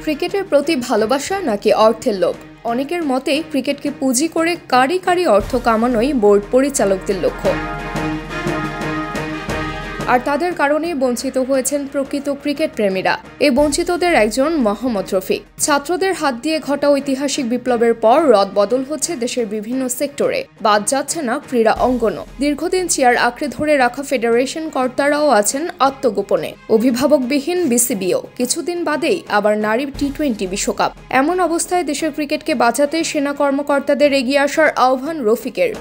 ক্রিকেটের প্রতি ভালোবাসা নাকি অর্থের লোভ? অনেকের মতে ক্রিকেটকে পুঁজি করে কারি কারি অর্থ কামানোই বোর্ড পরিচালকদের লক্ষ্য। আর তাদের কারণেই বঞ্চিত হয়েছেন প্রকৃত ক্রিকেট প্রেমীরা। এই বঞ্চিতদের একজন মোহাম্মদ রফিক। ছাত্রদের হাত দিয়ে ঘটা ঐতিহাসিক বিপ্লবের পর রদবদল হচ্ছে দেশের বিভিন্ন সেক্টরে, বাদ যাচ্ছে না ক্রীড়া অঙ্গনও। দীর্ঘদিন চেয়ার আঁকড়ে ধরে রাখা ফেডারেশন কর্তারাও আছেন আত্মগোপনে। অভিভাবকবিহীন বিসিবিও কিছুদিন বাদেই আবার নারী টি-20 বিশ্বকাপ। এমন অবস্থায় দেশের ক্রিকেটকে বাঁচাতে সেনা কর্মকর্তাদের এগিয়ে আসার আহ্বান রফিকের।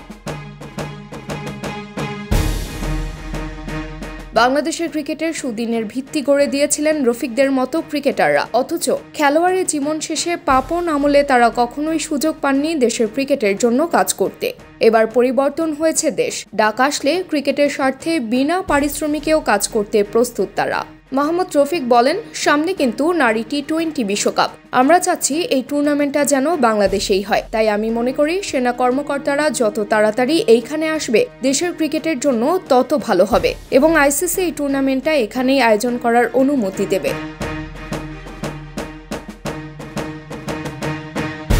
বাংলাদেশের ক্রিকেটের সুদিনের ভিত্তি গড়ে দিয়েছিলেন রফিকদের মতো ক্রিকেটাররা, অথচ খেলোয়াড়ি জীবন শেষে পাপন আমলে তারা কখনোই সুযোগ পাননি দেশের ক্রিকেটের জন্য কাজ করতে। এবার পরিবর্তন হয়েছে দেশ, ডাক আসলে ক্রিকেটের স্বার্থে বিনা পারিশ্রমিকেও কাজ করতে প্রস্তুত তারা। মোহাম্মদ রফিক বলেন, সামনে কিন্তু নারী টি-20 বিশ্বকাপ। আমরা চাচ্ছি এই টুর্নামেন্টটা যেন বাংলাদেশেই হয়। তাই আমি মনে করি সেনা কর্মকর্তারা যত তাড়াতাড়ি এইখানে আসবে দেশের ক্রিকেটের জন্য তত ভালো হবে এবং আইসিসি এই টুর্নামেন্টটা এখানেই আয়োজন করার অনুমতি দেবে।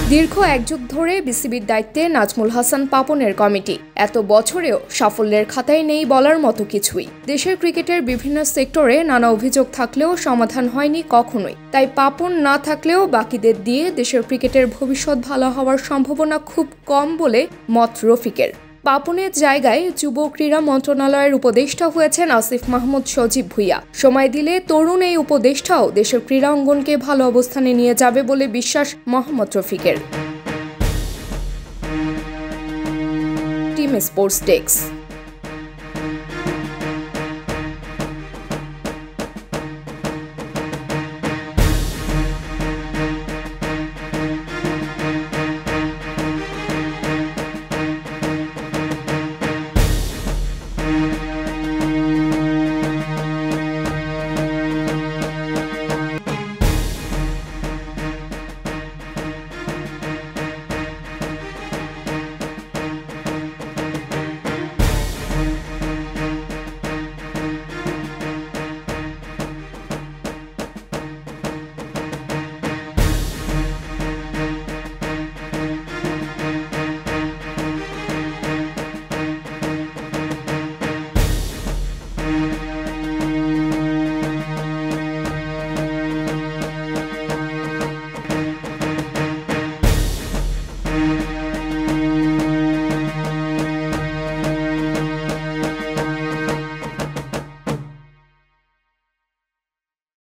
দীর্ঘ এক যুগ ধরে বিসিবির দায়িত্বে নাজমুল হাসান পাপনের কমিটি। এত বছরেও সাফল্যের খাতায় নেই বলার মতো কিছুই। দেশের ক্রিকেটের বিভিন্ন সেক্টরে নানা অভিযোগ থাকলেও সমাধান হয়নি কখনোই। তাই পাপন না থাকলেও বাকিদের দিয়ে দেশের ক্রিকেটের ভবিষ্যৎ ভালো হওয়ার সম্ভাবনা খুব কম বলে মত রফিকের। পাপনের জায়গায় যুব ক্রীড়া মন্ত্রণালয়ের উপদেষ্টা হয়েছেন আসিফ মাহমুদ সজীব ভুইয়া। সময় দিলে তরুণ এই উপদেষ্টাও দেশের ক্রীড়া অঙ্গনকে ভালো অবস্থানে নিয়ে যাবে বলে বিশ্বাস মোহাম্মদ রফিকের। Team sports desk.